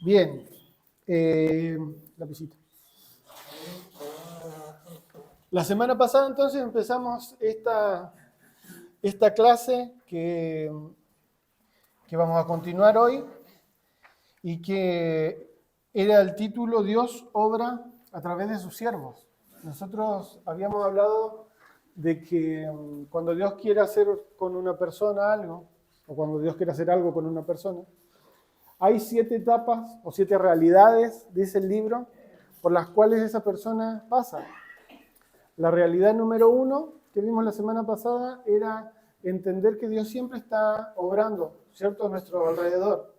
Bien, lapicito. La semana pasada entonces empezamos esta clase que vamos a continuar hoy y que era el título Dios obra a través de sus siervos. Nosotros habíamos hablado de que cuando Dios quiere hacer con una persona algo, o cuando Dios quiere hacer algo con una persona, hay 7 etapas o 7 realidades, dice el libro, por las cuales esa persona pasa. La realidad número 1 que vimos la semana pasada era entender que Dios siempre está obrando, ¿cierto?, a nuestro alrededor.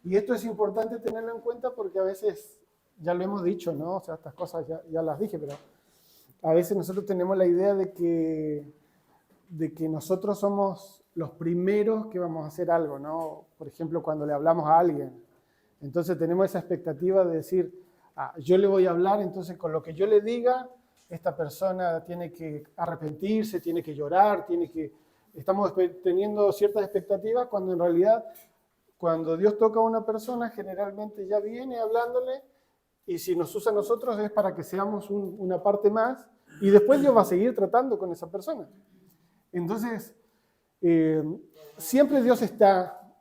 Y esto es importante tenerlo en cuenta porque a veces, ya lo hemos dicho, ¿no? O sea, estas cosas ya las dije, pero a veces nosotros tenemos la idea de que nosotros somos los primeros que vamos a hacer algo, ¿no? Por ejemplo, cuando le hablamos a alguien. Entonces tenemos esa expectativa de decir, yo le voy a hablar, entonces con lo que yo le diga, esta persona tiene que arrepentirse, tiene que llorar, estamos teniendo ciertas expectativas cuando en realidad, cuando Dios toca a una persona, generalmente ya viene hablándole y si nos usa a nosotros es para que seamos una parte más y después Dios va a seguir tratando con esa persona. Entonces, siempre Dios está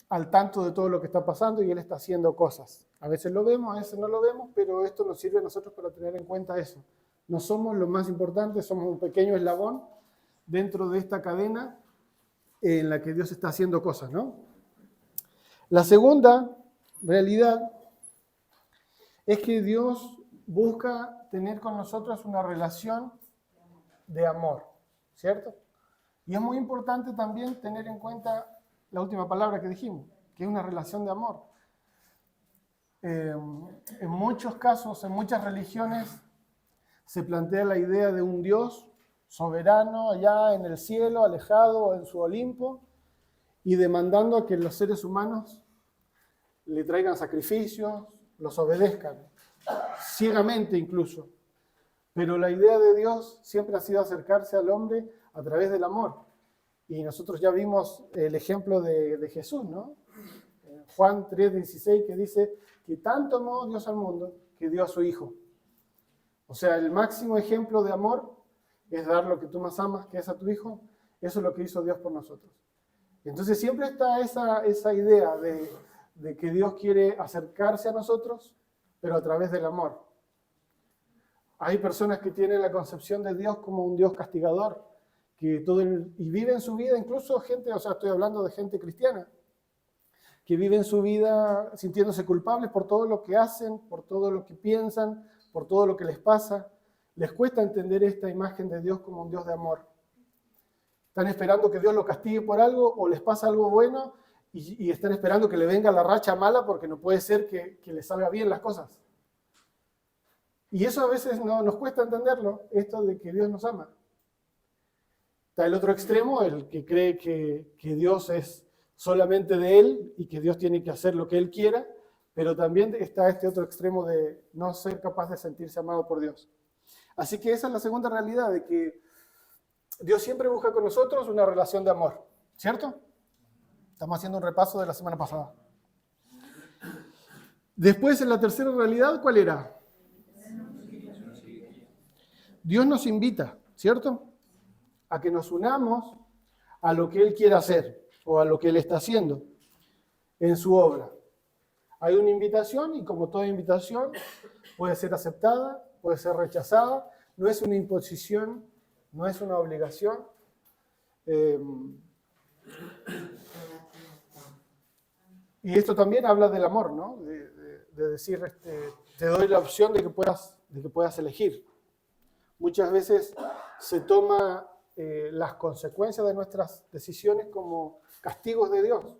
al tanto de todo lo que está pasando y Él está haciendo cosas. A veces lo vemos, a veces no lo vemos, pero esto nos sirve a nosotros para tener en cuenta eso. No somos lo más importante, somos un pequeño eslabón dentro de esta cadena en la que Dios está haciendo cosas, ¿no? La segunda realidad es que Dios busca tener con nosotros una relación de amor, ¿cierto? Y es muy importante también tener en cuenta la última palabra que dijimos, que es una relación de amor. En muchos casos, en muchas religiones, se plantea la idea de un Dios soberano allá en el cielo, alejado o en su Olimpo, y demandando a que los seres humanos le traigan sacrificios, los obedezcan, ciegamente incluso. Pero la idea de Dios siempre ha sido acercarse al hombre a través del amor. Y nosotros ya vimos el ejemplo de Jesús, ¿no? Juan 3:16 que dice que tanto amó Dios al mundo que dio a su Hijo. O sea, el máximo ejemplo de amor es dar lo que tú más amas, que es a tu Hijo. Eso es lo que hizo Dios por nosotros. Entonces siempre está esa idea de que Dios quiere acercarse a nosotros, pero a través del amor. Hay personas que tienen la concepción de Dios como un Dios castigador, y viven su vida, incluso gente, o sea, estoy hablando de gente cristiana, que viven su vida sintiéndose culpables por todo lo que hacen, por todo lo que piensan, por todo lo que les pasa. Les cuesta entender esta imagen de Dios como un Dios de amor. Están esperando que Dios los castigue por algo o les pasa algo bueno y están esperando que le venga la racha mala porque no puede ser que les salga bien las cosas. Y eso a veces nos cuesta entenderlo, esto de que Dios nos ama. Está el otro extremo, el que cree que Dios es solamente de Él y que Dios tiene que hacer lo que Él quiera, pero también está este otro extremo de no ser capaz de sentirse amado por Dios. Así que esa es la segunda realidad, de que Dios siempre busca con nosotros una relación de amor, ¿cierto? Estamos haciendo un repaso de la semana pasada. Después, en la tercera realidad, ¿cuál era? Dios nos invita, ¿cierto?, a que nos unamos a lo que Él quiere hacer o a lo que Él está haciendo en su obra. Hay una invitación y como toda invitación puede ser aceptada, puede ser rechazada, no es una imposición, no es una obligación. Y esto también habla del amor, ¿no? De decir, te doy la opción de que puedas elegir. Muchas veces se toma las consecuencias de nuestras decisiones como castigos de Dios,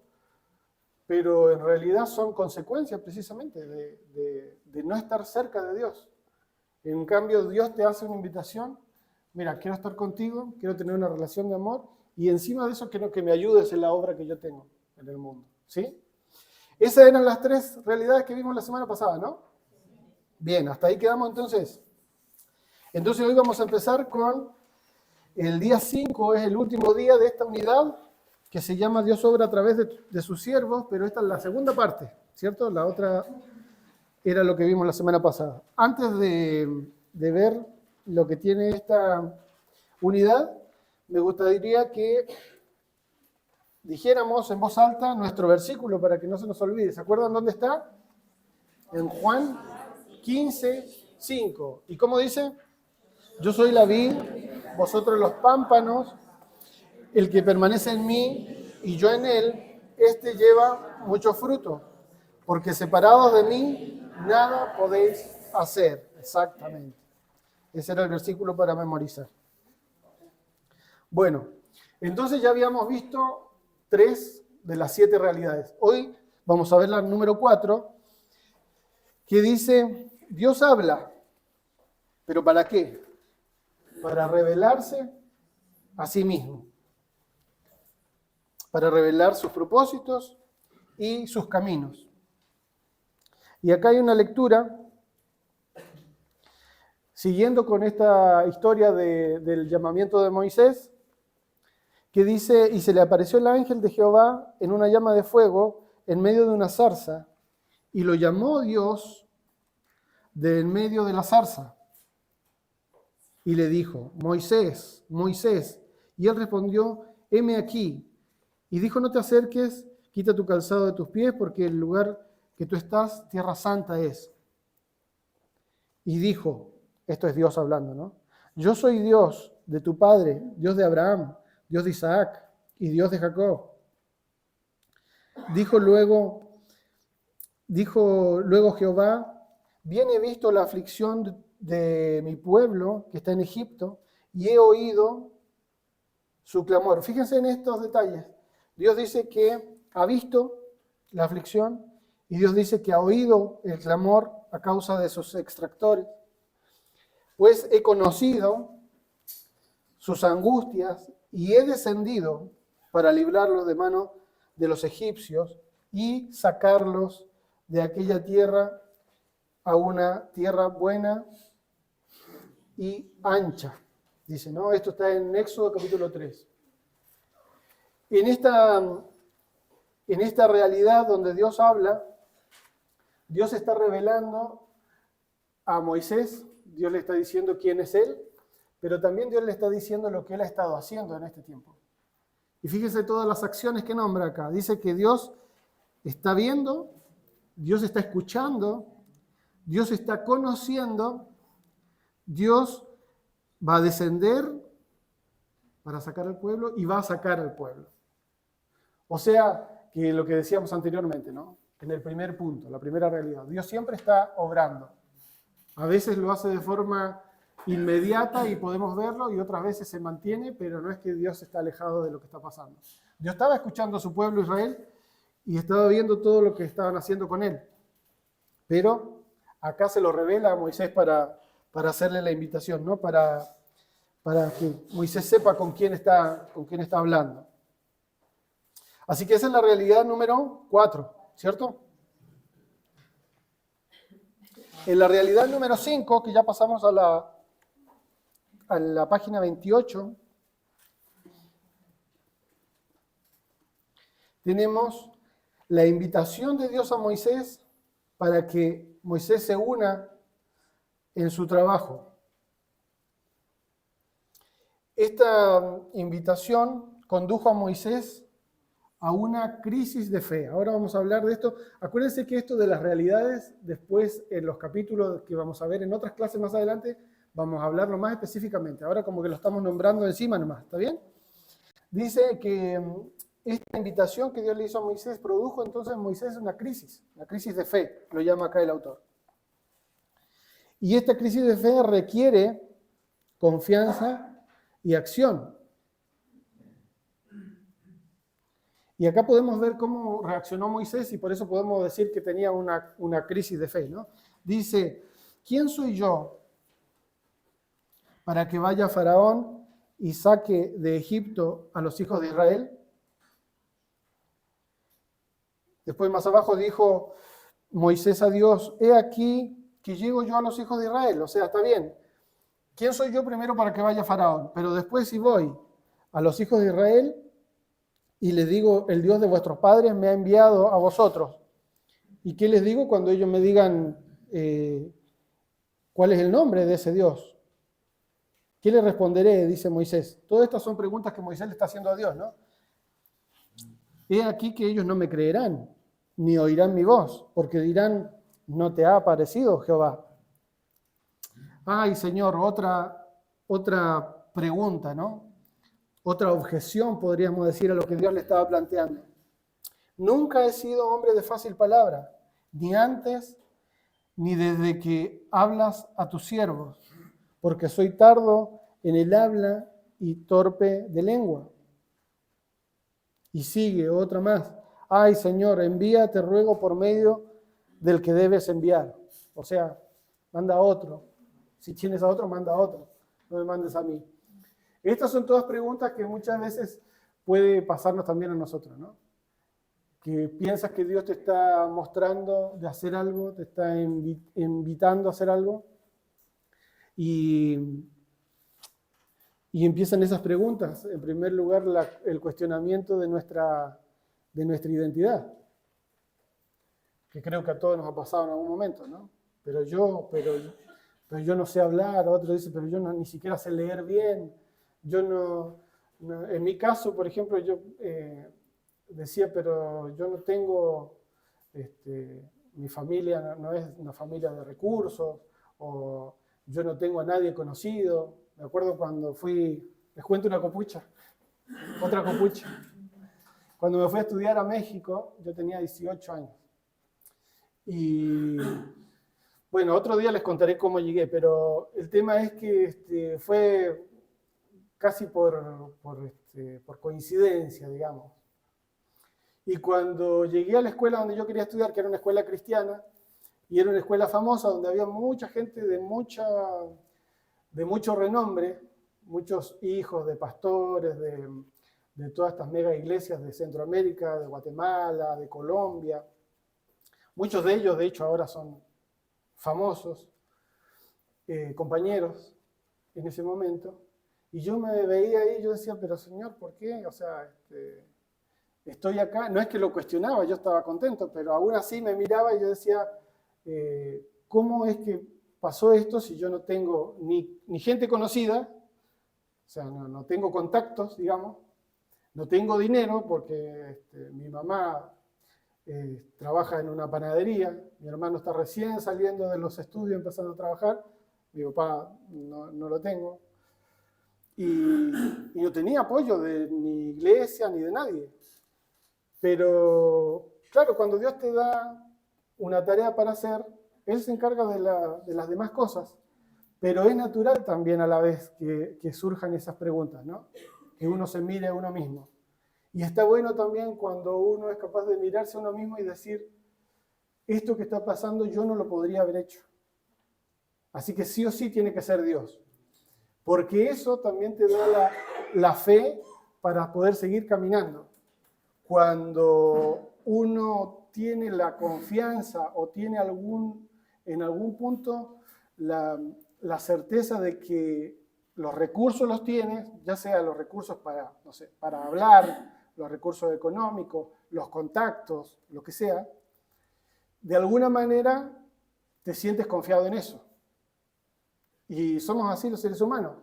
pero en realidad son consecuencias precisamente de no estar cerca de Dios. En cambio, Dios te hace una invitación, mira, quiero estar contigo, quiero tener una relación de amor, y encima de eso quiero que me ayudes en la obra que yo tengo en el mundo, ¿sí? Esas eran las 3 realidades que vimos la semana pasada, ¿no? Bien, hasta ahí quedamos entonces. Entonces hoy vamos a empezar con el día 5, es el último día de esta unidad que se llama Dios obra a través de sus siervos, pero esta es la segunda parte. ¿cierto? La otra era lo que vimos la semana pasada. Antes de ver lo que tiene esta unidad, me gustaría que dijéramos en voz alta nuestro versículo para que no se nos olvide. ¿Se acuerdan dónde está? En Juan 15, 5. ¿Y cómo dice? Yo soy la vid, vosotros los pámpanos, el que permanece en mí y yo en él, este lleva mucho fruto, porque separados de mí, nada podéis hacer. Exactamente. Ese era el versículo para memorizar. Bueno, entonces ya habíamos visto 3 de las 7 realidades. Hoy vamos a ver la número 4, que dice, Dios habla, ¿pero para qué? Para revelarse a sí mismo, para revelar sus propósitos y sus caminos. Y acá hay una lectura, siguiendo con esta historia del llamamiento de Moisés, que dice, y se le apareció el ángel de Jehová en una llama de fuego en medio de una zarza, y lo llamó Dios de en medio de la zarza. Y le dijo, Moisés, Moisés. Y él respondió, heme aquí. Y dijo, no te acerques, quita tu calzado de tus pies, porque el lugar que tú estás, tierra santa es. Y dijo, esto es Dios hablando, ¿no? Yo soy Dios de tu padre, Dios de Abraham, Dios de Isaac y Dios de Jacob. Dijo luego Jehová, bien he visto la aflicción de mi pueblo que está en Egipto y he oído su clamor. Fíjense en estos detalles. Dios dice que ha visto la aflicción y Dios dice que ha oído el clamor a causa de sus extractores. Pues he conocido sus angustias y he descendido para librarlos de mano de los egipcios y sacarlos de aquella tierra a una tierra buena y ancha. Dice, ¿no? Esto está en Éxodo capítulo 3. En esta realidad donde Dios habla, Dios está revelando a Moisés, Dios le está diciendo quién es él, pero también Dios le está diciendo lo que él ha estado haciendo en este tiempo. Y fíjense todas las acciones que nombra acá. Dice que Dios está viendo, Dios está escuchando, Dios está conociendo, Dios va a descender para sacar al pueblo y va a sacar al pueblo. O sea, que lo que decíamos anteriormente, ¿no? En el primer punto, la primera realidad. Dios siempre está obrando. A veces lo hace de forma inmediata y podemos verlo, y otras veces se mantiene, pero no es que Dios está alejado de lo que está pasando. Dios estaba escuchando a su pueblo Israel y estaba viendo todo lo que estaban haciendo con él. Pero acá se lo revela a Moisés para hacerle la invitación, ¿no? Para que Moisés sepa con quién está hablando. Así que esa es la realidad número 4, ¿cierto? En la realidad número 5, que ya pasamos a la página 28, tenemos la invitación de Dios a Moisés para que Moisés se una en su trabajo. Esta invitación condujo a Moisés a una crisis de fe. Ahora vamos a hablar de esto. Acuérdense que esto de las realidades, después en los capítulos que vamos a ver en otras clases más adelante, vamos a hablarlo más específicamente. Ahora como que lo estamos nombrando encima nomás, ¿está bien? Dice que esta invitación que Dios le hizo a Moisés produjo entonces en Moisés una crisis de fe, lo llama acá el autor. Y esta crisis de fe requiere confianza y acción. Y acá podemos ver cómo reaccionó Moisés y por eso podemos decir que tenía una crisis de fe, ¿no? Dice, ¿quién soy yo para que vaya Faraón y saque de Egipto a los hijos de Israel? Después más abajo dijo Moisés a Dios, he aquí que llego yo a los hijos de Israel. O sea, está bien. ¿Quién soy yo primero para que vaya Faraón? Pero después si voy a los hijos de Israel y les digo, el Dios de vuestros padres me ha enviado a vosotros. ¿Y qué les digo cuando ellos me digan cuál es el nombre de ese Dios? ¿Qué le responderé? Dice Moisés. Todas estas son preguntas que Moisés le está haciendo a Dios, ¿no? He aquí que ellos no me creerán, ni oirán mi voz, porque dirán, ¿no te ha aparecido Jehová? Ay, Señor, otra pregunta, ¿no? Otra objeción, podríamos decir, a lo que Dios le estaba planteando. Nunca he sido hombre de fácil palabra, ni antes, ni desde que hablas a tus siervos, porque soy tardo en el habla y torpe de lengua. Y sigue otra más. Ay, Señor, envía, te ruego, por medio del que debes enviar. O sea, manda a otro. Si tienes a otro, manda a otro. No me mandes a mí. Estas son todas preguntas que muchas veces puede pasarnos también a nosotros, ¿no? Que piensas que Dios te está mostrando de hacer algo, te está invitando a hacer algo, y empiezan esas preguntas. En primer lugar, el cuestionamiento de nuestra identidad, que creo que a todos nos ha pasado en algún momento, ¿no? Pero yo no sé hablar, otro dice, pero yo ni siquiera sé leer bien. Yo no, en mi caso, por ejemplo, yo decía, pero yo no tengo, mi familia no es una familia de recursos, o yo no tengo a nadie conocido. Me acuerdo cuando les cuento una copucha, otra copucha. Cuando me fui a estudiar a México, yo tenía 18 años. Y bueno, otro día les contaré cómo llegué, pero el tema es que fue casi por coincidencia, digamos. Y cuando llegué a la escuela donde yo quería estudiar, que era una escuela cristiana, y era una escuela famosa donde había mucha gente de mucho renombre, muchos hijos de pastores, de todas estas mega iglesias de Centroamérica, de Guatemala, de Colombia. Muchos de ellos, de hecho, ahora son famosos, compañeros en ese momento. Y yo me veía ahí y yo decía, pero Señor, ¿por qué? O sea, estoy acá. No es que lo cuestionaba, yo estaba contento, pero aún así me miraba y yo decía, ¿cómo es que pasó esto si yo no tengo ni gente conocida? O sea, no tengo contactos, digamos. No tengo dinero porque mi mamá trabaja en una panadería, mi hermano está recién saliendo de los estudios, empezando a trabajar, mi papá no lo tengo. Y no tenía apoyo de ni iglesia ni de nadie. Pero, claro, cuando Dios te da una tarea para hacer, Él se encarga de las demás cosas. Pero es natural también a la vez que surjan esas preguntas, ¿no? Que uno se mire a uno mismo. Y está bueno también cuando uno es capaz de mirarse a uno mismo y decir, esto que está pasando yo no lo podría haber hecho. Así que sí o sí tiene que ser Dios. Porque eso también te da la fe para poder seguir caminando. Cuando uno tiene la confianza o tiene en algún punto la certeza de que los recursos los tienes, ya sea los recursos para, no sé, para hablar, los recursos económicos, los contactos, lo que sea, de alguna manera te sientes confiado en eso. Y somos así los seres humanos.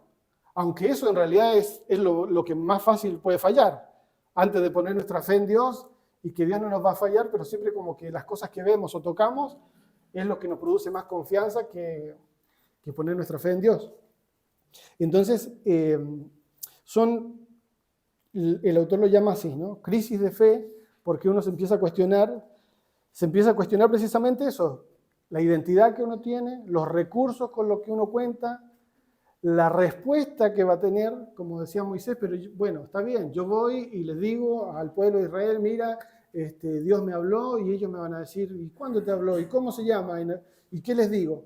Aunque eso en realidad es lo que más fácil puede fallar. Antes de poner nuestra fe en Dios y que Dios no nos va a fallar, pero siempre como que las cosas que vemos o tocamos es lo que nos produce más confianza que poner nuestra fe en Dios. Entonces, el autor lo llama así, ¿no? Crisis de fe, porque uno se empieza a cuestionar precisamente eso, la identidad que uno tiene, los recursos con los que uno cuenta, la respuesta que va a tener, como decía Moisés, pero bueno, está bien, yo voy y les digo al pueblo de Israel, mira, Dios me habló, y ellos me van a decir, ¿y cuándo te habló? ¿Y cómo se llama? ¿Y qué les digo?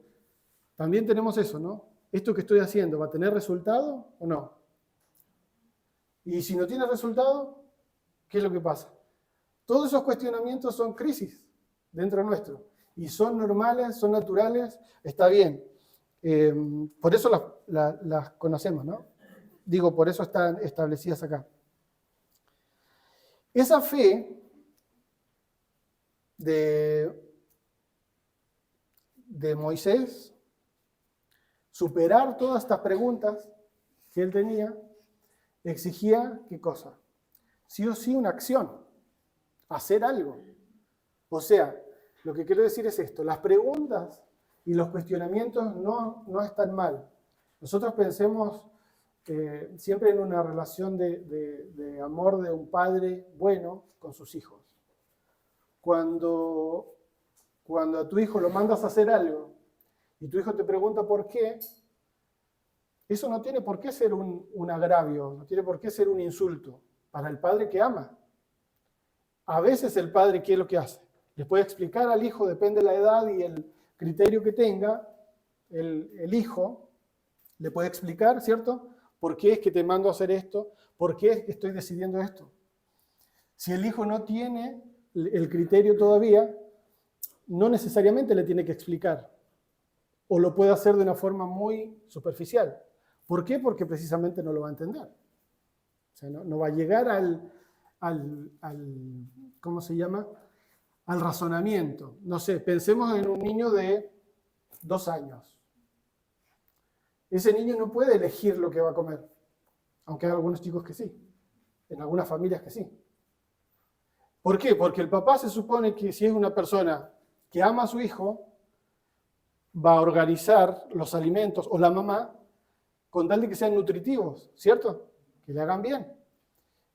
También tenemos eso, ¿no? ¿Esto que estoy haciendo va a tener resultado o no? Y si no tiene resultado, ¿qué es lo que pasa? Todos esos cuestionamientos son crisis dentro nuestro, y son normales, son naturales, está bien. Por eso las conocemos, ¿no? Digo, por eso están establecidas acá. Esa fe de Moisés superar todas estas preguntas que él tenía exigía, ¿qué cosa? Sí o sí una acción, hacer algo. O sea, lo que quiero decir es esto, las preguntas y los cuestionamientos no están mal. Nosotros pensemos siempre en una relación de amor de un padre bueno con sus hijos. Cuando a tu hijo lo mandas a hacer algo y tu hijo te pregunta por qué, eso no tiene por qué ser un agravio, no tiene por qué ser un insulto para el padre que ama. A veces el padre, ¿qué es lo que hace? Le puede explicar al hijo, depende de la edad y el criterio que tenga, el hijo le puede explicar, ¿cierto? ¿Por qué es que te mando a hacer esto? ¿Por qué es que estoy decidiendo esto? Si el hijo no tiene el criterio todavía, no necesariamente le tiene que explicar. O lo puede hacer de una forma muy superficial. ¿Por qué? Porque precisamente no lo va a entender. O sea, no va a llegar al ¿cómo se llama? Al razonamiento. No sé, pensemos en un niño de 2 años. Ese niño no puede elegir lo que va a comer, aunque hay algunos chicos que sí, en algunas familias que sí. ¿Por qué? Porque el papá se supone que si es una persona que ama a su hijo, va a organizar los alimentos, o la mamá, con tal de que sean nutritivos, ¿cierto? Que le hagan bien.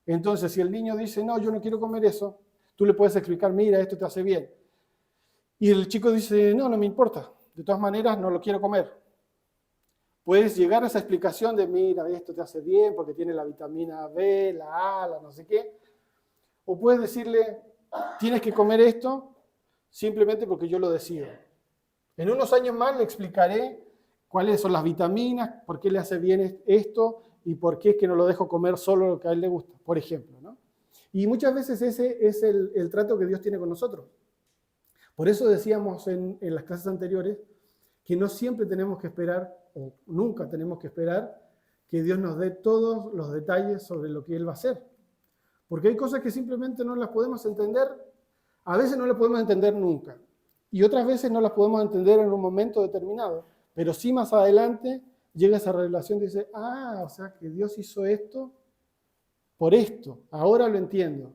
Entonces, si el niño dice, no, yo no quiero comer eso, tú le puedes explicar, mira, esto te hace bien. Y el chico dice, no me importa, de todas maneras no lo quiero comer. Puedes llegar a esa explicación de, mira, esto te hace bien porque tiene la vitamina B, la A, la no sé qué. O puedes decirle, tienes que comer esto simplemente porque yo lo decido. En unos años más le explicaré cuáles son las vitaminas, por qué le hace bien esto y por qué es que no lo dejo comer solo lo que a él le gusta, por ejemplo, ¿no? Y muchas veces ese es el trato que Dios tiene con nosotros. Por eso decíamos en las clases anteriores que no siempre tenemos que esperar, o nunca tenemos que esperar, que Dios nos dé todos los detalles sobre lo que Él va a hacer. Porque hay cosas que simplemente no las podemos entender, a veces no las podemos entender nunca, y otras veces no las podemos entender en un momento determinado, pero sí más adelante llega esa revelación y dice, o sea que Dios hizo esto por esto, ahora lo entiendo,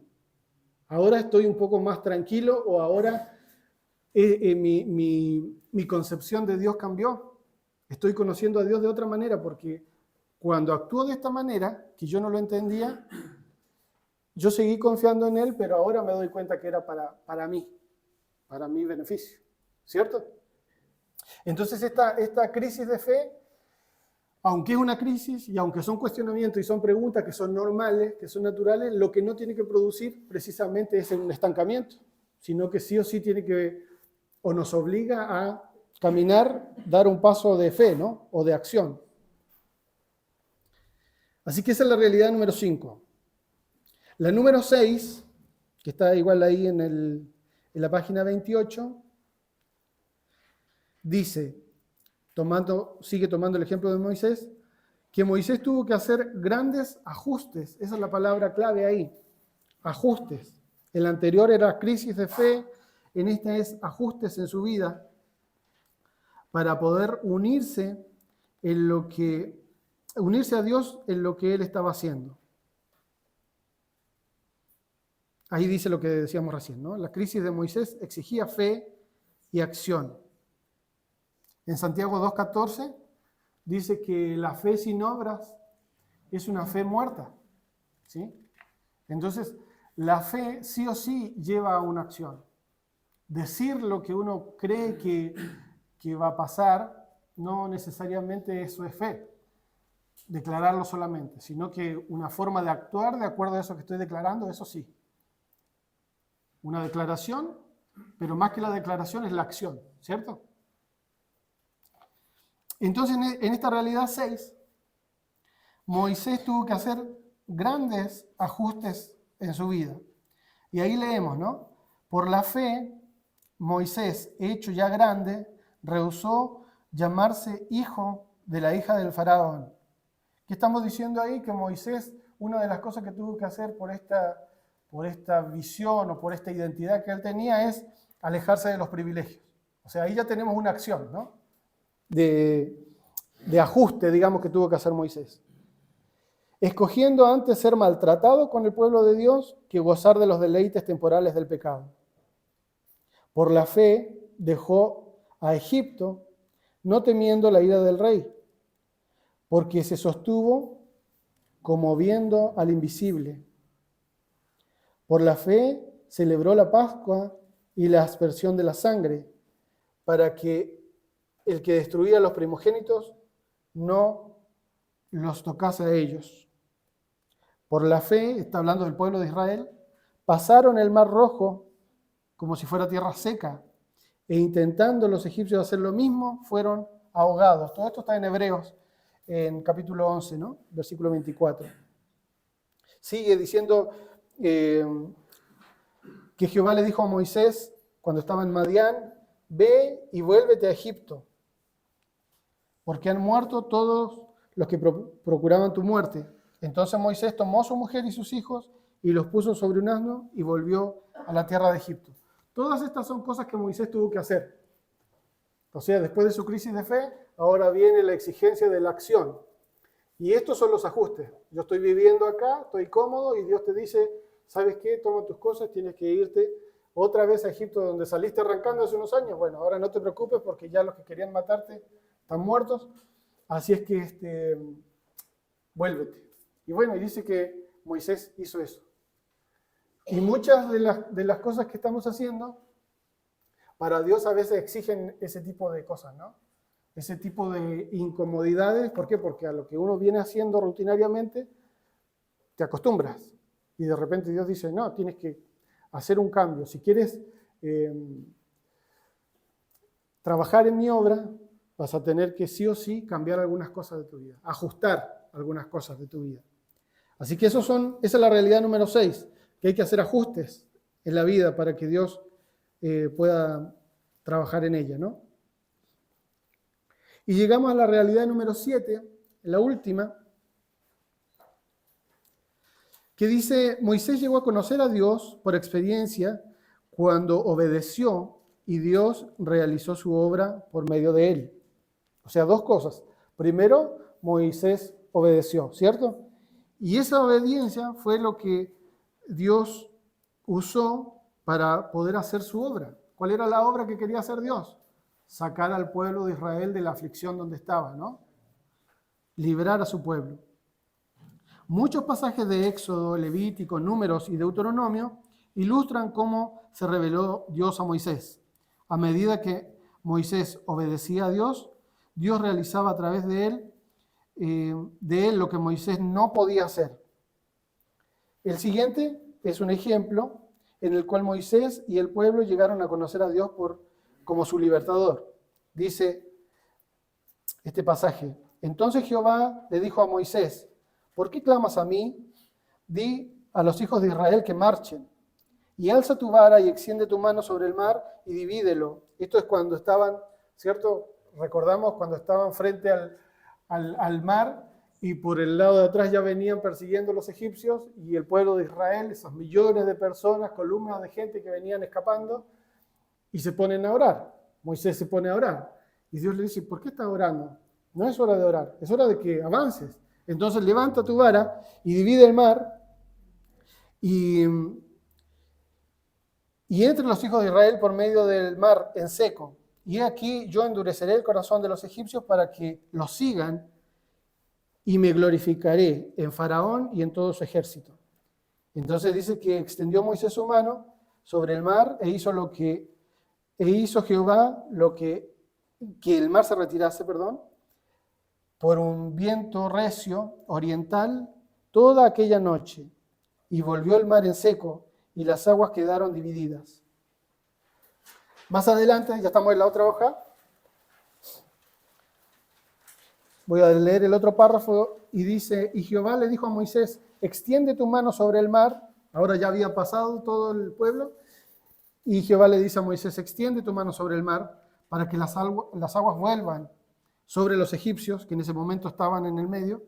ahora estoy un poco más tranquilo o ahora mi concepción de Dios cambió, estoy conociendo a Dios de otra manera porque cuando actuó de esta manera, que yo no lo entendía, yo seguí confiando en Él, pero ahora me doy cuenta que era para mí, para mi beneficio, ¿cierto? Entonces esta crisis de fe, aunque es una crisis y aunque son cuestionamientos y son preguntas que son normales, que son naturales, lo que no tiene que producir precisamente es un estancamiento, sino que sí o sí tiene que, o nos obliga a caminar, dar un paso de fe, ¿no? O de acción. Así que esa es la realidad número 5. La número 6, que está igual ahí en la página 28, dice, sigue tomando el ejemplo de Moisés, que Moisés tuvo que hacer grandes ajustes. Esa es la palabra clave ahí, ajustes. El anterior era crisis de fe, en esta es ajustes en su vida para poder unirse a Dios en lo que él estaba haciendo. Ahí dice lo que decíamos recién, ¿no? La crisis de Moisés exigía fe y acción. En Santiago 2:14 dice que la fe sin obras es una fe muerta, ¿sí? Entonces, la fe sí o sí lleva a una acción. Decir lo que uno cree que va a pasar no necesariamente eso es fe, declararlo solamente, sino que una forma de actuar de acuerdo a eso que estoy declarando, eso sí. Una declaración, pero más que la declaración es la acción, ¿cierto? Entonces, en esta realidad 6, Moisés tuvo que hacer grandes ajustes en su vida. Y ahí leemos, ¿no? Por la fe, Moisés, hecho ya grande, rehusó llamarse hijo de la hija del faraón. ¿Qué estamos diciendo ahí? Que Moisés, una de las cosas que tuvo que hacer por esta visión o por esta identidad que él tenía es alejarse de los privilegios. O sea, ahí ya tenemos una acción, ¿no? De ajuste, digamos, que tuvo que hacer Moisés. Escogiendo antes ser maltratado con el pueblo de Dios que gozar de los deleites temporales del pecado. Por la fe dejó a Egipto, no temiendo la ira del rey, porque se sostuvo como viendo al invisible. Por la fe celebró la Pascua y la aspersión de la sangre, para que el que destruía a los primogénitos no los tocase a ellos. Por la fe, está hablando del pueblo de Israel, pasaron el Mar Rojo como si fuera tierra seca, e intentando los egipcios hacer lo mismo, fueron ahogados. Todo esto está en Hebreos, en capítulo 11, ¿no? Versículo 24. Sigue diciendo que Jehová le dijo a Moisés, cuando estaba en Madián, ve y vuélvete a Egipto, porque han muerto todos los que procuraban tu muerte. Entonces Moisés tomó a su mujer y sus hijos y los puso sobre un asno y volvió a la tierra de Egipto. Todas estas son cosas que Moisés tuvo que hacer. O sea, después de su crisis de fe, ahora viene la exigencia de la acción. Y estos son los ajustes. Yo estoy viviendo acá, estoy cómodo y Dios te dice, ¿sabes qué? Toma tus cosas, tienes que irte otra vez a Egipto donde saliste arrancando hace unos años. Bueno, ahora no te preocupes porque ya los que querían matarte están muertos. Así es que vuélvete. Y bueno, y dice que Moisés hizo eso. Y muchas de las cosas que estamos haciendo, para Dios a veces exigen ese tipo de cosas, ¿no? Ese tipo de incomodidades. ¿Por qué? Porque a lo que uno viene haciendo rutinariamente, te acostumbras. Y de repente Dios dice, no, tienes que hacer un cambio. Si quieres trabajar en mi obra, vas a tener que sí o sí cambiar algunas cosas de tu vida, ajustar algunas cosas de tu vida. Así que esa es la realidad número 6, que hay que hacer ajustes en la vida para que Dios pueda trabajar en ella, ¿no? Y llegamos a la realidad número 7, la última, que dice, Moisés llegó a conocer a Dios por experiencia cuando obedeció y Dios realizó su obra por medio de él. O sea, dos cosas. Primero, Moisés obedeció, ¿cierto? Y esa obediencia fue lo que Dios usó para poder hacer su obra. ¿Cuál era la obra que quería hacer Dios? Sacar al pueblo de Israel de la aflicción donde estaba, ¿no? Librar a su pueblo. Muchos pasajes de Éxodo, Levítico, Números y Deuteronomio ilustran cómo se reveló Dios a Moisés. A medida que Moisés obedecía a Dios, Dios realizaba a través de él lo que Moisés no podía hacer. El siguiente es un ejemplo en el cual Moisés y el pueblo llegaron a conocer a Dios como su libertador. Dice este pasaje, entonces Jehová le dijo a Moisés, ¿por qué clamas a mí? Di a los hijos de Israel que marchen, y alza tu vara y extiende tu mano sobre el mar y divídelo. Esto es cuando estaban, ¿cierto? Recordamos cuando estaban frente al mar y por el lado de atrás ya venían persiguiendo los egipcios y el pueblo de Israel, esos millones de personas, columnas de gente que venían escapando y se ponen a orar. Moisés se pone a orar y Dios le dice, ¿por qué estás orando? No es hora de orar, es hora de que avances. Entonces levanta tu vara y divide el mar y entre los hijos de Israel por medio del mar en seco. Y aquí yo endureceré el corazón de los egipcios para que los sigan y me glorificaré en Faraón y en todo su ejército. Entonces dice que extendió Moisés su mano sobre el mar e hizo Jehová que el mar se retirase, por un viento recio oriental toda aquella noche, y volvió el mar en seco, y las aguas quedaron divididas. Más adelante, ya estamos en la otra hoja, voy a leer el otro párrafo, y dice, y Jehová le dijo a Moisés, extiende tu mano sobre el mar, ahora ya había pasado todo el pueblo, y Jehová le dice a Moisés, extiende tu mano sobre el mar, para que las aguas vuelvan sobre los egipcios, que en ese momento estaban en el medio,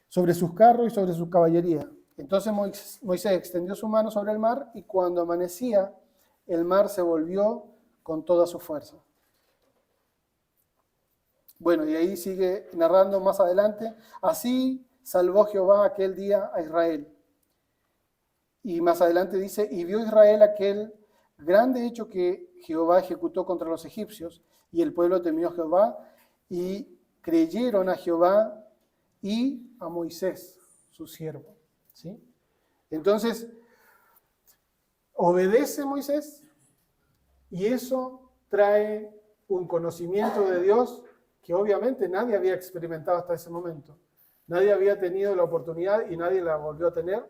sobre sus carros y sobre su caballería. Entonces Moisés extendió su mano sobre el mar y cuando amanecía, el mar se volvió con toda su fuerza. Bueno, y ahí sigue narrando más adelante. Así salvó Jehová aquel día a Israel. Y más adelante dice, y vio Israel aquel grande hecho que Jehová ejecutó contra los egipcios, y el pueblo temió a Jehová, y creyeron a Jehová y a Moisés, su siervo. ¿Sí? Entonces, obedece Moisés, y eso trae un conocimiento de Dios que obviamente nadie había experimentado hasta ese momento. Nadie había tenido la oportunidad, y nadie la volvió a tener,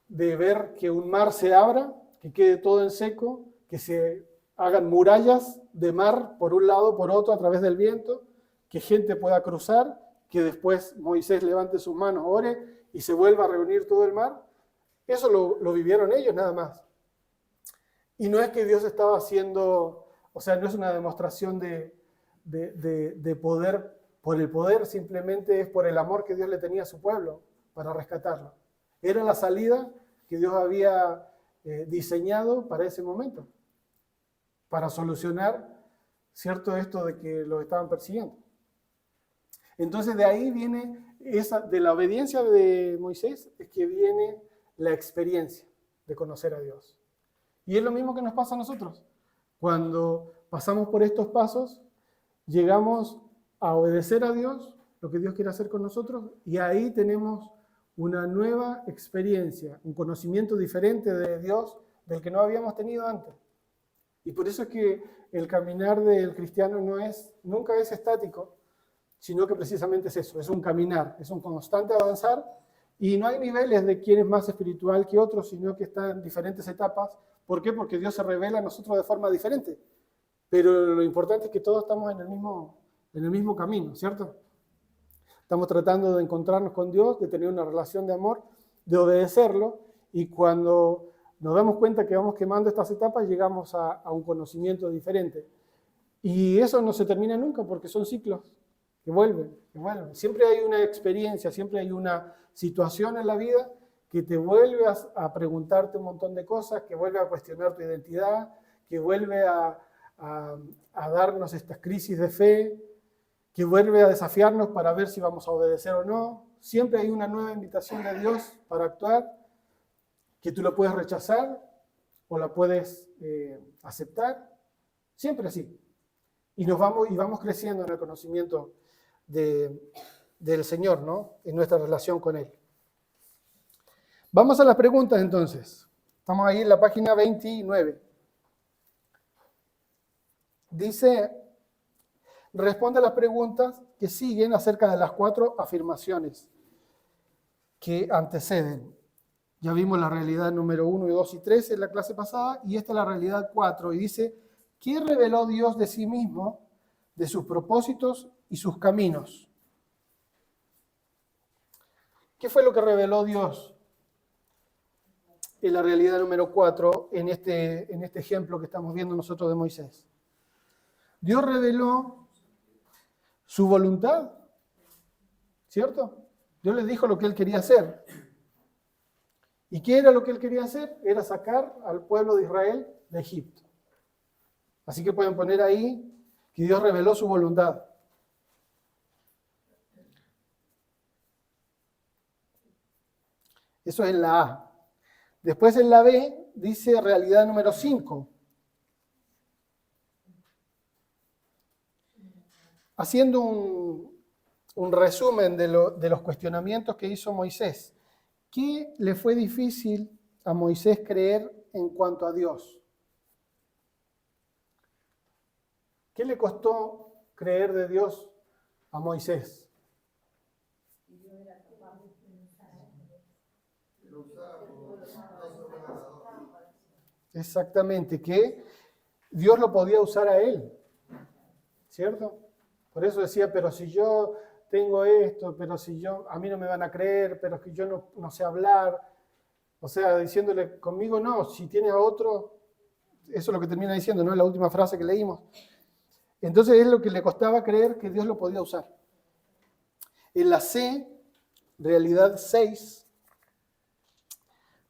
de ver que un mar se abra, que quede todo en seco, que se hagan murallas de mar por un lado, por otro, a través del viento, que gente pueda cruzar, que después Moisés levante sus manos, ore y se vuelva a reunir todo el mar. Eso lo vivieron ellos nada más. Y no es que Dios estaba haciendo, o sea, no es una demostración de poder por el poder, simplemente es por el amor que Dios le tenía a su pueblo para rescatarlo. Era la salida que Dios había diseñado para ese momento, para solucionar, ¿cierto?, esto de que los estaban persiguiendo. Entonces de ahí viene, de la obediencia de Moisés, es que viene la experiencia de conocer a Dios. Y es lo mismo que nos pasa a nosotros. Cuando pasamos por estos pasos, llegamos a obedecer a Dios, lo que Dios quiere hacer con nosotros, y ahí tenemos una nueva experiencia, un conocimiento diferente de Dios del que no habíamos tenido antes. Y por eso es que el caminar del cristiano nunca es estático, sino que precisamente es eso, es un caminar, es un constante avanzar, y no hay niveles de quién es más espiritual que otro, sino que están en diferentes etapas. ¿Por qué? Porque Dios se revela a nosotros de forma diferente. Pero lo importante es que todos estamos en el mismo camino, ¿cierto? Estamos tratando de encontrarnos con Dios, de tener una relación de amor, de obedecerlo, y cuando nos damos cuenta que vamos quemando estas etapas, llegamos a un conocimiento diferente. Y eso no se termina nunca, porque son ciclos que vuelven, que vuelven. Siempre hay una experiencia, siempre hay una situación en la vida que te vuelve a preguntarte un montón de cosas, que vuelve a cuestionar tu identidad, que vuelve a darnos estas crisis de fe, que vuelve a desafiarnos para ver si vamos a obedecer o no. Siempre hay una nueva invitación de Dios para actuar, que tú la puedes rechazar o la puedes aceptar. Siempre así. Y vamos creciendo en el conocimiento del Señor, ¿no? En nuestra relación con Él. Vamos a las preguntas entonces. Estamos ahí en la página 29. Dice, responde a las preguntas que siguen acerca de las 4 afirmaciones que anteceden. Ya vimos la realidad número 1, 2 y 3 en la clase pasada, y esta es la realidad 4. Y dice, ¿qué reveló Dios de sí mismo, de sus propósitos y sus caminos? ¿Qué fue lo que reveló Dios en la realidad número 4 en este ejemplo que estamos viendo nosotros de Moisés? Dios reveló su voluntad, ¿cierto? Dios le dijo lo que Él quería hacer. ¿Y qué era lo que Él quería hacer? Era sacar al pueblo de Israel de Egipto. Así que pueden poner ahí que Dios reveló su voluntad. Eso es en la A. Después en la B dice realidad número 5. Haciendo un resumen de los cuestionamientos que hizo Moisés. ¿Qué le fue difícil a Moisés creer en cuanto a Dios? ¿Qué le costó creer de Dios a Moisés? Exactamente, que Dios lo podía usar a él, ¿cierto? Por eso decía, pero si yo tengo esto, pero si a mí no me van a creer, pero que yo no sé hablar. O sea, diciéndole, conmigo no, si tienes a otro, eso es lo que termina diciendo, ¿no? La última frase que leímos. Entonces es lo que le costaba creer que Dios lo podía usar. En la C, realidad 6,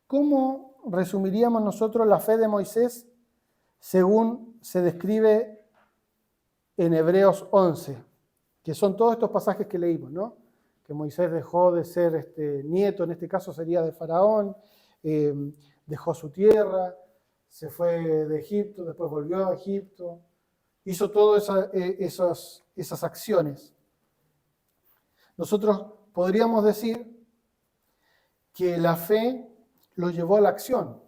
¿cómo resumiríamos nosotros la fe de Moisés según se describe en Hebreos 11, que son todos estos pasajes que leímos, ¿no? Que Moisés dejó de ser nieto, en este caso sería de Faraón, dejó su tierra, se fue de Egipto, después volvió a Egipto, hizo todas esas acciones. Nosotros podríamos decir que la fe lo llevó a la acción.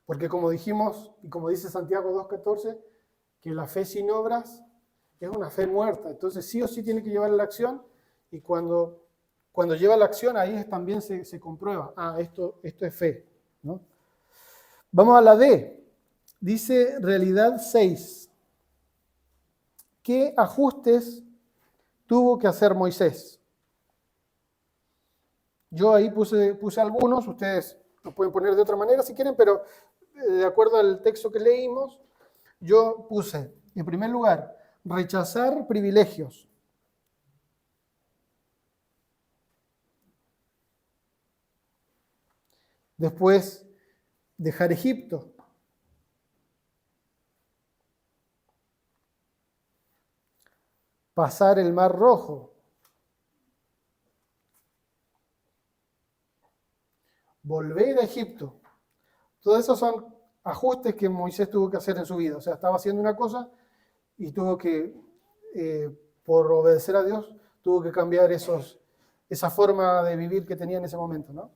Porque como dijimos, y como dice Santiago 2:14, que la fe sin obras es una fe muerta. Entonces sí o sí tiene que llevar a la acción, y cuando lleva a la acción, ahí también se comprueba, esto es fe, ¿no? Vamos a la D. Dice realidad 6. ¿Qué ajustes tuvo que hacer Moisés? Yo ahí puse algunos, ustedes los pueden poner de otra manera si quieren, pero de acuerdo al texto que leímos, yo puse, en primer lugar, rechazar privilegios. Después, dejar Egipto. Pasar el Mar Rojo. Volver a Egipto. Todos esos son ajustes que Moisés tuvo que hacer en su vida. O sea, estaba haciendo una cosa y tuvo que, por obedecer a Dios, tuvo que cambiar esa forma de vivir que tenía en ese momento, ¿no?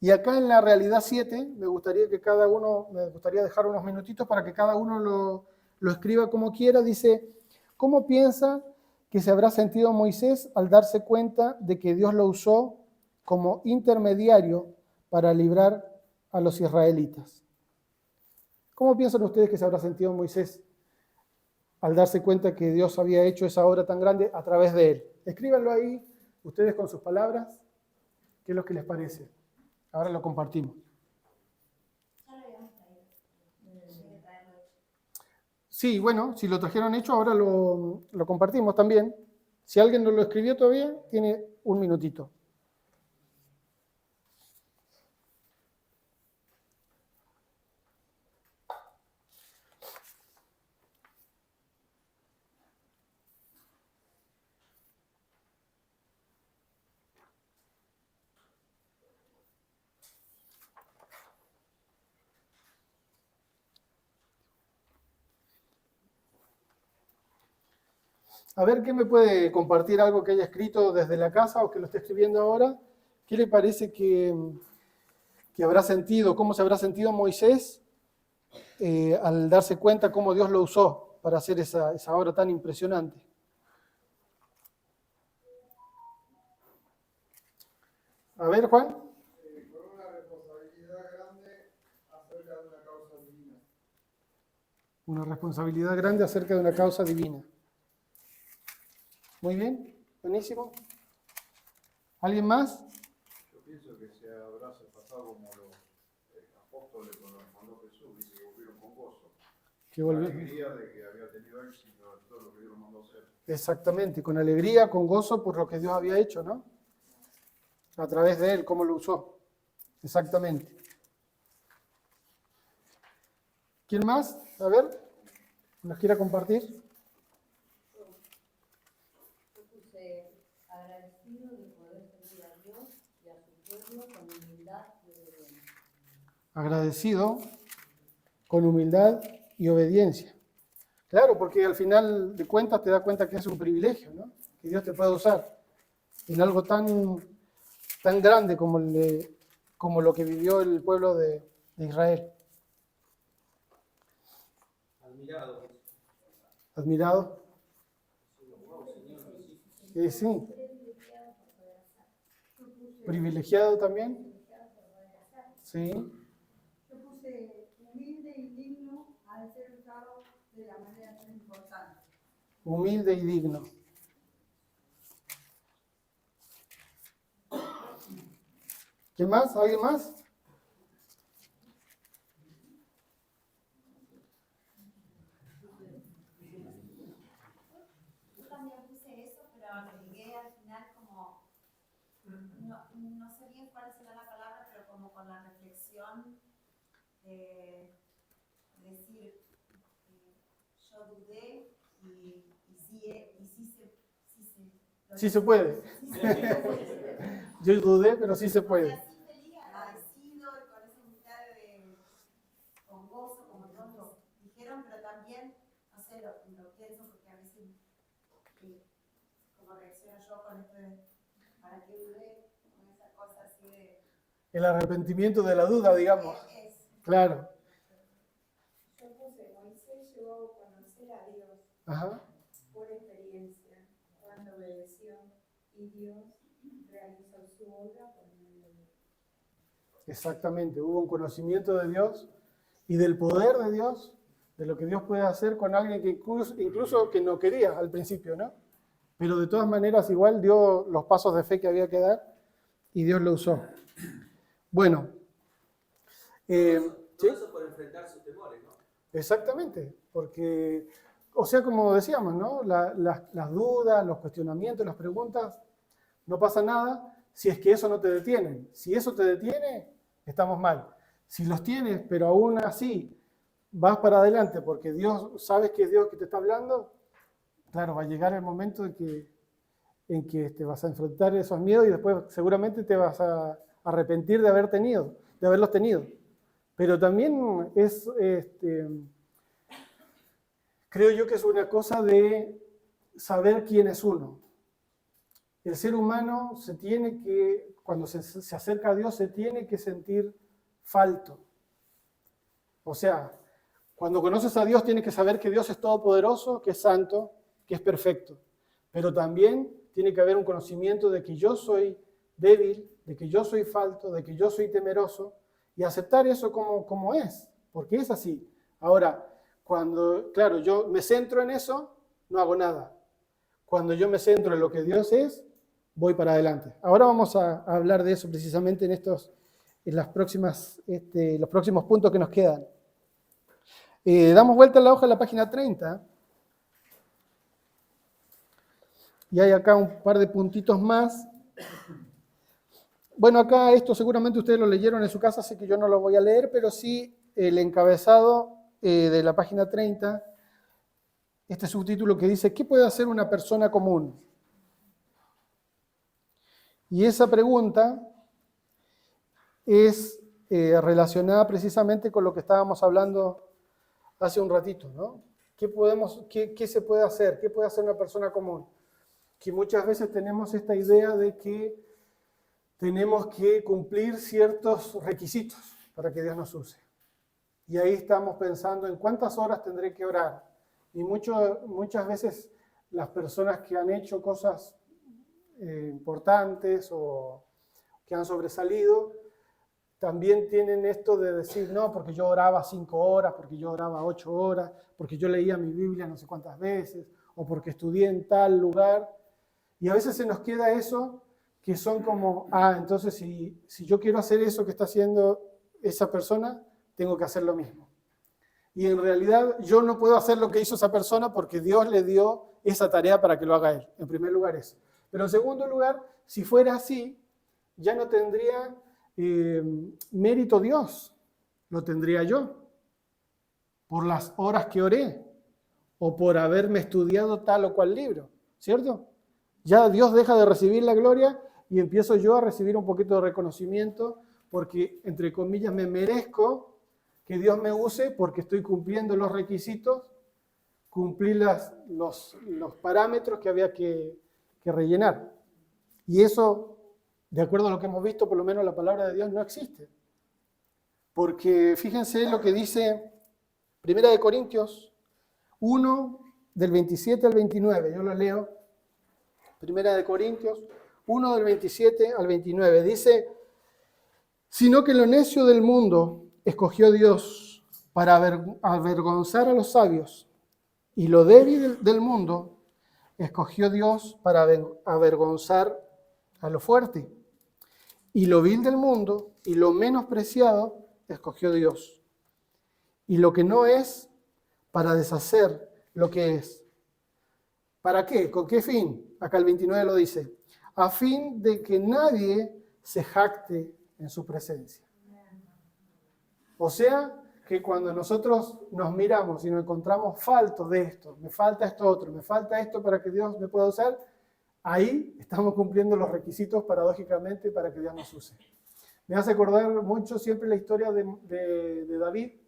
Y acá en la realidad 7, me gustaría dejar unos minutitos para que cada uno lo escriba como quiera. Dice, ¿cómo piensa que se habrá sentido Moisés al darse cuenta de que Dios lo usó como intermediario para librar a los israelitas? ¿Cómo piensan ustedes que se habrá sentido Moisés al darse cuenta que Dios había hecho esa obra tan grande a través de él? Escríbanlo ahí, ustedes con sus palabras, ¿qué es lo que les parece? Ahora lo compartimos. Sí, bueno, si lo trajeron hecho, ahora lo compartimos también. Si alguien no lo escribió todavía, tiene un minutito. A ver, ¿qué me puede compartir algo que haya escrito desde la casa o que lo esté escribiendo ahora? ¿Qué le parece que habrá sentido, cómo se habrá sentido Moisés al darse cuenta cómo Dios lo usó para hacer esa obra tan impresionante? A ver, Juan. Con una responsabilidad grande acerca de una causa divina. Una responsabilidad grande acerca de una causa divina. Muy bien, buenísimo. ¿Alguien más? Yo pienso que se habrá pasado como los apóstoles cuando los mandó Jesús, y se volvieron con gozo. La alegría de que había tenido éxito en todo lo que Dios mandó hacer. Exactamente, con alegría, con gozo por lo que Dios había hecho, ¿no? A través de él, cómo lo usó. Exactamente. ¿Quién más? A ver, ¿nos quiera compartir? Yo puse agradecido de poder servir a Dios y a su pueblo con humildad y obediencia. Agradecido, con humildad y obediencia. Claro, porque al final de cuentas te das cuenta que es un privilegio, ¿no? Que Dios te puede usar en algo tan grande como lo que vivió el pueblo de Israel. Admirado. Admirado. Sí. Privilegiado también. Sí. Yo puse humilde y digno al ser usado de la manera tan importante. Humilde y digno. ¿Quién más? ¿Alguien más? Yo también puse eso no sé bien cuál será la palabra, pero como con la reflexión de decir, yo dudé y sí se puede. Yo dudé, pero sí se puede. Y así feliz, agradecido y con esa mitad con gozo, como todos dijeron, pero también, no sé, lo pienso porque a veces, como reacciono yo con esto de, ¿para qué dudé? Con esa cosa así de... El arrepentimiento de la duda, digamos. Claro. Yo puse, Moisés llegó a conocer a Dios. Ajá. Por experiencia, cuando obedeció y Dios realizó su obra por medio de él. Exactamente, hubo un conocimiento de Dios y del poder de Dios, de lo que Dios puede hacer con alguien que incluso que no quería al principio, ¿no? Pero de todas maneras igual dio los pasos de fe que había que dar y Dios lo usó. Bueno. Todo eso por enfrentar sus temores, ¿no? Exactamente, porque, o sea, como decíamos, ¿no? Las dudas, los cuestionamientos, las preguntas, no pasa nada si es que eso no te detiene. Si eso te detiene, estamos mal. Si los tienes, pero aún así vas para adelante porque Dios, sabes que es Dios que te está hablando, claro, va a llegar el momento en que te vas a enfrentar esos miedos y después seguramente te vas a arrepentir de haberlos tenido. Pero también es, creo yo que es una cosa de saber quién es uno. El ser humano cuando se acerca a Dios, se tiene que sentir falto. O sea, cuando conoces a Dios, tienes que saber que Dios es todopoderoso, que es santo, que es perfecto. Pero también tiene que haber un conocimiento de que yo soy débil, de que yo soy falto, de que yo soy temeroso, y aceptar eso como es, porque es así. Ahora, cuando, claro, yo me centro en eso, no hago nada. Cuando yo me centro en lo que Dios es, voy para adelante. Ahora vamos a hablar de eso precisamente en los próximos puntos que nos quedan. Damos vuelta a la hoja a la página 30. Y hay acá un par de puntitos más. Bueno, acá esto seguramente ustedes lo leyeron en su casa, así que yo no lo voy a leer, pero sí el encabezado de la página 30, este subtítulo que dice, ¿qué puede hacer una persona común? Y esa pregunta es relacionada precisamente con lo que estábamos hablando hace un ratito, ¿no? ¿Qué se puede hacer? ¿Qué puede hacer una persona común? Que muchas veces tenemos esta idea de que tenemos que cumplir ciertos requisitos para que Dios nos use. Y ahí estamos pensando en cuántas horas tendré que orar. Y muchas veces las personas que han hecho cosas importantes o que han sobresalido, también tienen esto de decir, no, porque yo oraba 5 horas, porque yo oraba 8 horas, porque yo leía mi Biblia no sé cuántas veces, o porque estudié en tal lugar. Y a veces se nos queda eso, que son como, entonces si yo quiero hacer eso que está haciendo esa persona, tengo que hacer lo mismo. Y en realidad yo no puedo hacer lo que hizo esa persona porque Dios le dio esa tarea para que lo haga él. En primer lugar eso. Pero en segundo lugar, si fuera así, ya no tendría mérito Dios, lo tendría yo, por las horas que oré o por haberme estudiado tal o cual libro, ¿cierto? Ya Dios deja de recibir la gloria y empiezo yo a recibir un poquito de reconocimiento porque, entre comillas, me merezco que Dios me use porque estoy cumpliendo los requisitos, cumplí los parámetros que había que rellenar. Y eso, de acuerdo a lo que hemos visto, por lo menos la palabra de Dios no existe. Porque fíjense lo que dice 1 Corintios 1, del 27 al 29. Yo lo leo. 1 Corintios 1, del 27 al 29. Dice, sino que lo necio del mundo escogió Dios para avergonzar a los sabios, y lo débil del mundo escogió Dios para avergonzar a lo fuerte. Y lo vil del mundo y lo menospreciado escogió Dios. Y lo que no es, para deshacer lo que es. ¿Para qué? ¿Con qué fin? Acá el 29 lo dice. A fin de que nadie se jacte en su presencia. O sea, que cuando nosotros nos miramos y nos encontramos faltos de esto, me falta esto otro, me falta esto para que Dios me pueda usar, ahí estamos cumpliendo los requisitos paradójicamente para que Dios nos use. Me hace acordar mucho siempre la historia de David,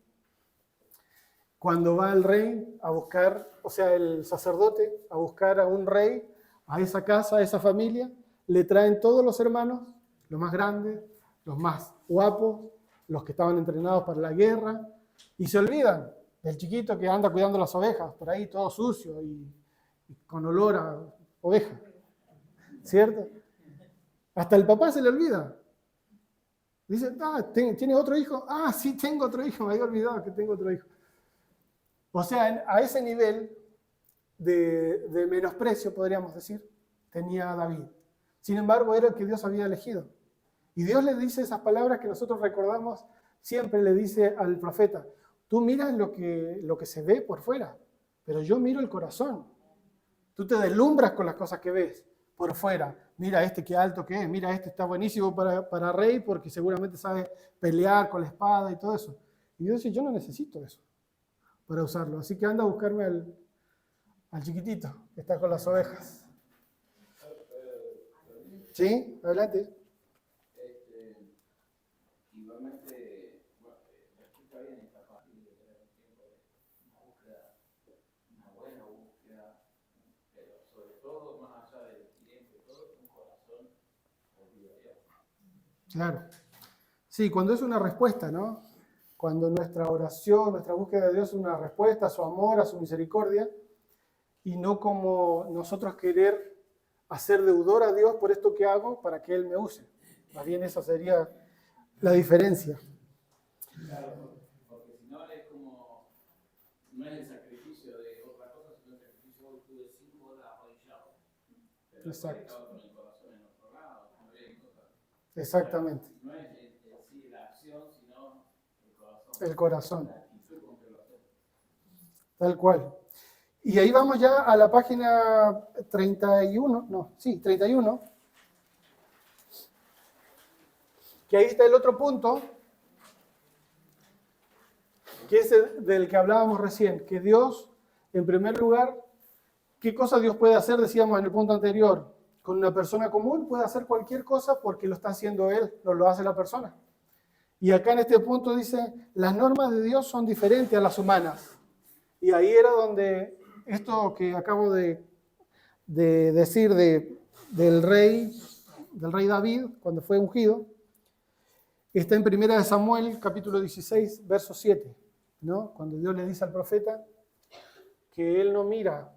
cuando va el rey a buscar, o sea, el sacerdote a buscar a un rey, a esa casa, a esa familia, le traen todos los hermanos, los más grandes, los más guapos, los que estaban entrenados para la guerra, y se olvidan del chiquito que anda cuidando las ovejas, por ahí todo sucio y con olor a oveja, ¿cierto? Hasta el papá se le olvida. Dice, ¿tienes otro hijo? Ah, sí, tengo otro hijo, me había olvidado que tengo otro hijo. O sea, a ese nivel de menosprecio, podríamos decir, tenía David. Sin embargo, era el que Dios había elegido. Y Dios le dice esas palabras que nosotros recordamos, siempre le dice al profeta, tú miras lo que se ve por fuera, pero yo miro el corazón. Tú te deslumbras con las cosas que ves por fuera. Mira este qué alto que es, mira este está buenísimo para rey porque seguramente sabe pelear con la espada y todo eso. Y Dios dice, yo no necesito eso para usarlo, así que anda a buscarme al chiquitito que está con las ovejas. ¿Sí? Adelante. Igualmente, bueno, está bien esta parte de tener un tiempo de una búsqueda, una buena búsqueda, pero sobre todo, más allá del tiempo y todo, un corazón volvido a Dios. Claro. Sí, cuando es una respuesta, ¿no? Cuando nuestra oración, nuestra búsqueda de Dios es una respuesta a su amor, a su misericordia, y no como nosotros querer hacer deudor a Dios por esto que hago para que Él me use. Más bien esa sería la diferencia. Claro, porque si no es como, no es el sacrificio de otra cosa, sino el sacrificio hoy tuve 5 horas arrodillado. Pero exacto. Con el corazón en otro lado, no bien, Exactamente. No es sí, la acción, sino el corazón. El corazón. La actitud con que lo hacemos. Tal cual. Y ahí vamos ya a la página 31, 31. Que ahí está el otro punto, que es el del que hablábamos recién, que Dios, en primer lugar, ¿qué cosa Dios puede hacer? Decíamos en el punto anterior, con una persona común puede hacer cualquier cosa porque lo está haciendo Él, no lo hace la persona. Y acá en este punto dice, las normas de Dios son diferentes a las humanas. Y ahí era donde esto que acabo de decir del rey David, cuando fue ungido, está en 1 Samuel, capítulo 16, verso 7, ¿no? Cuando Dios le dice al profeta que Él no mira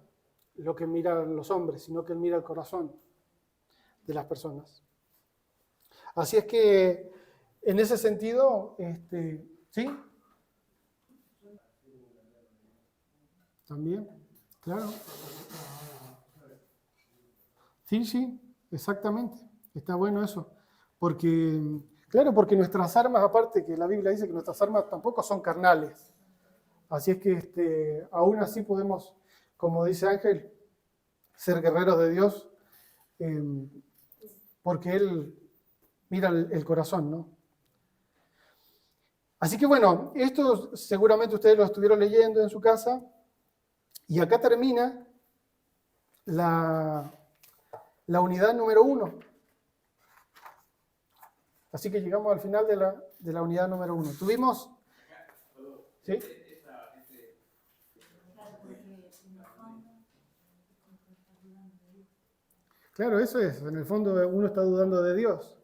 lo que miran los hombres, sino que Él mira el corazón de las personas. Así es que, en ese sentido, ¿sí? También, claro. Sí, exactamente. Está bueno eso. Porque, claro, porque nuestras armas, aparte que la Biblia dice que nuestras armas tampoco son carnales. Así es que aún así podemos, como dice Ángel, ser guerreros de Dios, porque Él mira el corazón, ¿no? Así que bueno, esto seguramente ustedes lo estuvieron leyendo en su casa, y acá termina la unidad número 1. Así que llegamos al final de la unidad número 1. Tuvimos... ¿Sí? Claro, eso es. En el fondo uno está dudando de Dios.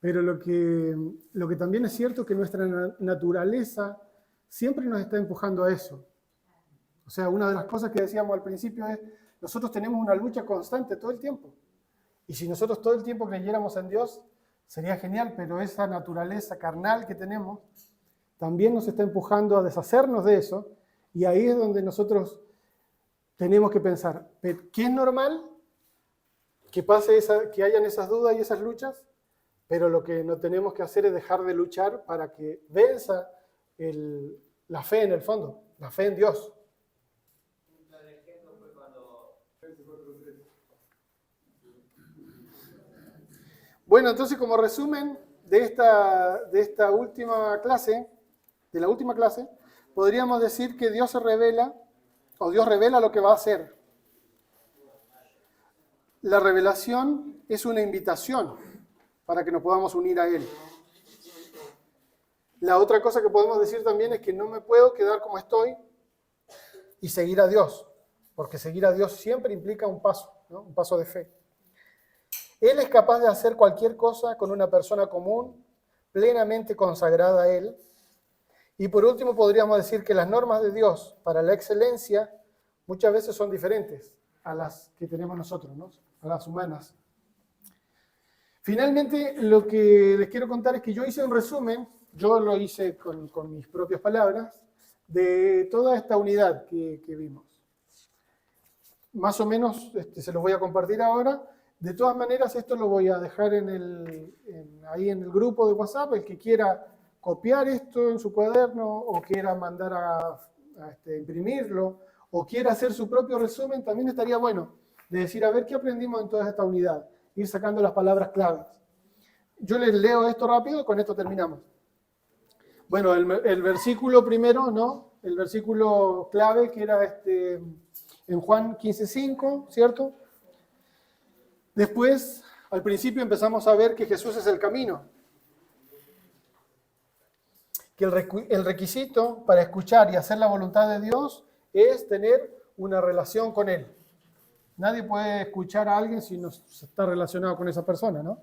Pero lo que también es cierto es que nuestra naturaleza siempre nos está empujando a eso. O sea, una de las cosas que decíamos al principio es, nosotros tenemos una lucha constante todo el tiempo. Y si nosotros todo el tiempo creyéramos en Dios, sería genial, pero esa naturaleza carnal que tenemos también nos está empujando a deshacernos de eso. Y ahí es donde nosotros tenemos que pensar, ¿qué es normal? Que pase que hayan esas dudas y esas luchas, pero lo que no tenemos que hacer es dejar de luchar para que venza la fe en el fondo, la fe en Dios. El ejemplo fue cuando... Bueno, entonces como resumen de esta última clase, podríamos decir que Dios se revela, o Dios revela lo que va a hacer. La revelación es una invitación para que nos podamos unir a Él. La otra cosa que podemos decir también es que no me puedo quedar como estoy y seguir a Dios, porque seguir a Dios siempre implica un paso, ¿no? Un paso de fe. Él es capaz de hacer cualquier cosa con una persona común, plenamente consagrada a Él. Y por último podríamos decir que las normas de Dios para la excelencia muchas veces son diferentes a las que tenemos nosotros, ¿no? A las humanas. Finalmente, lo que les quiero contar es que yo hice un resumen, yo lo hice con mis propias palabras, de toda esta unidad que vimos. Más o menos se los voy a compartir ahora. De todas maneras, esto lo voy a dejar ahí en el grupo de WhatsApp. El que quiera copiar esto en su cuaderno o quiera mandar a imprimirlo o quiera hacer su propio resumen, también estaría bueno de decir, a ver, ¿qué aprendimos en toda esta unidad? Ir sacando las palabras claves. Yo les leo esto rápido y con esto terminamos. Bueno, el versículo primero, ¿no? El versículo clave que era en Juan 15:5, ¿cierto? Después, al principio empezamos a ver que Jesús es el camino. Que el requisito para escuchar y hacer la voluntad de Dios es tener una relación con Él. Nadie puede escuchar a alguien si no está relacionado con esa persona, ¿no?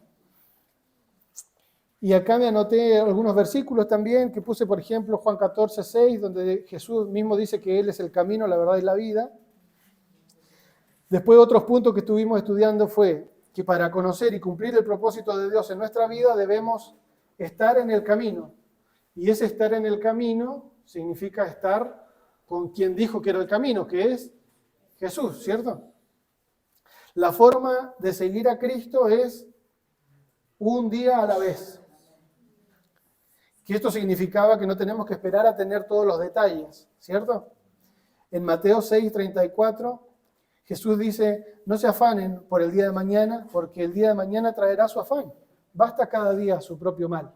Y acá me anoté algunos versículos también, que puse, por ejemplo, Juan 14:6, donde Jesús mismo dice que Él es el camino, la verdad y la vida. Después, otros puntos que estuvimos estudiando fue que para conocer y cumplir el propósito de Dios en nuestra vida debemos estar en el camino. Y ese estar en el camino significa estar con quien dijo que era el camino, que es Jesús, ¿cierto? La forma de seguir a Cristo es un día a la vez. Que esto significaba que no tenemos que esperar a tener todos los detalles, ¿cierto? En Mateo 6:34, Jesús dice, no se afanen por el día de mañana, porque el día de mañana traerá su afán. Basta cada día su propio mal.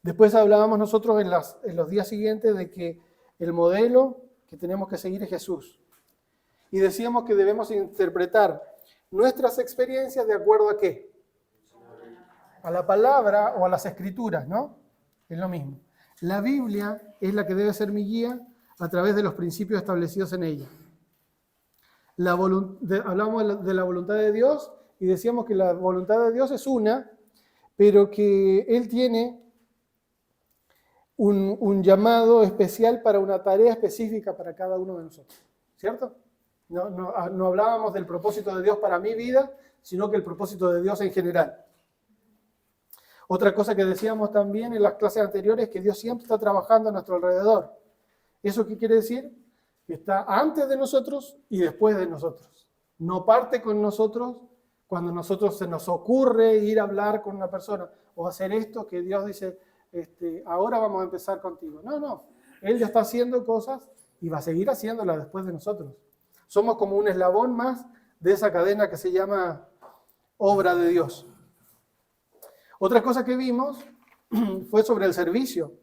Después hablábamos nosotros en los días siguientes de que el modelo que tenemos que seguir es Jesús. Y decíamos que debemos interpretar nuestras experiencias de acuerdo a ¿qué? A la palabra o a las escrituras, ¿no? Es lo mismo. La Biblia es la que debe ser mi guía a través de los principios establecidos en ella. Hablamos de la voluntad de Dios y decíamos que la voluntad de Dios es una, pero que Él tiene un llamado especial para una tarea específica para cada uno de nosotros, ¿cierto? No hablábamos del propósito de Dios para mi vida, sino que el propósito de Dios en general. Otra cosa que decíamos también en las clases anteriores es que Dios siempre está trabajando a nuestro alrededor. ¿Eso qué quiere decir? Que está antes de nosotros y después de nosotros. No parte con nosotros cuando nosotros se nos ocurre ir a hablar con una persona o hacer esto que Dios dice, ahora vamos a empezar contigo. No. Él ya está haciendo cosas y va a seguir haciéndolas después de nosotros. Somos como un eslabón más de esa cadena que se llama obra de Dios. Otra cosa que vimos fue sobre el servicio.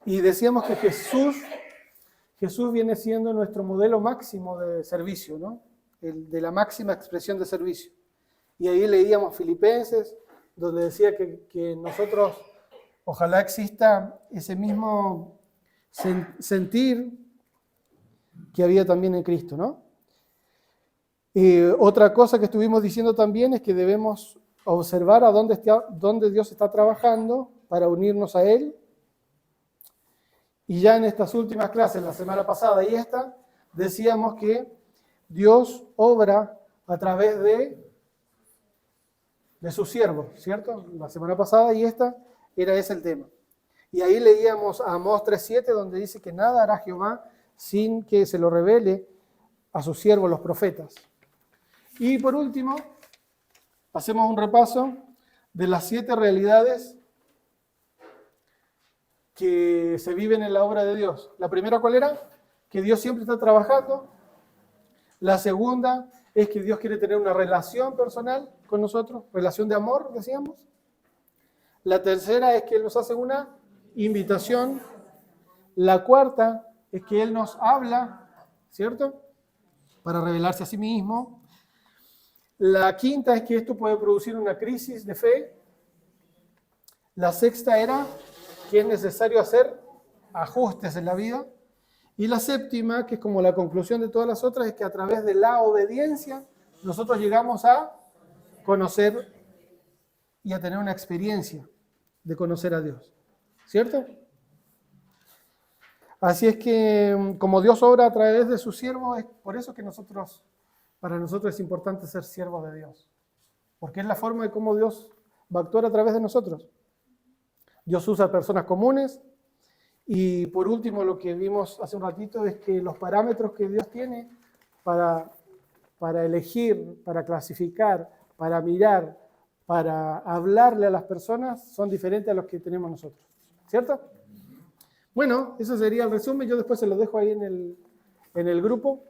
Y decíamos que Jesús viene siendo nuestro modelo máximo de servicio, ¿no? De la máxima expresión de servicio. Y ahí leíamos Filipenses, donde decía que nosotros, ojalá exista ese mismo sentir que había también en Cristo, ¿no? Otra cosa que estuvimos diciendo también es que debemos observar a dónde Dios está trabajando para unirnos a Él. Y ya en estas últimas clases, la semana pasada y esta, decíamos que Dios obra a través de sus siervos, ¿cierto? La semana pasada y esta era ese el tema. Y ahí leíamos a Amós 3:7, donde dice que nada hará Jehová sin que se lo revele a sus siervos los profetas. Y por último, hacemos un repaso de las 7 realidades que se viven en la obra de Dios. La primera, ¿cuál era? Que Dios siempre está trabajando. La segunda es que Dios quiere tener una relación personal con nosotros, relación de amor, decíamos. La tercera es que Él nos hace una invitación. La cuarta es que Él nos habla, ¿cierto? Para revelarse a sí mismo. La quinta es que esto puede producir una crisis de fe. La sexta era que es necesario hacer ajustes en la vida. Y la séptima, que es como la conclusión de todas las otras, es que a través de la obediencia nosotros llegamos a conocer y a tener una experiencia de conocer a Dios. ¿Cierto? Así es que como Dios obra a través de sus siervos, es por eso que para nosotros es importante ser siervos de Dios. Porque es la forma de cómo Dios va a actuar a través de nosotros. Dios usa personas comunes. Y por último, lo que vimos hace un ratito es que los parámetros que Dios tiene para elegir, para clasificar, para mirar, para hablarle a las personas son diferentes a los que tenemos nosotros. ¿Cierto? Bueno, ese sería el resumen. Yo después se lo dejo ahí en el grupo.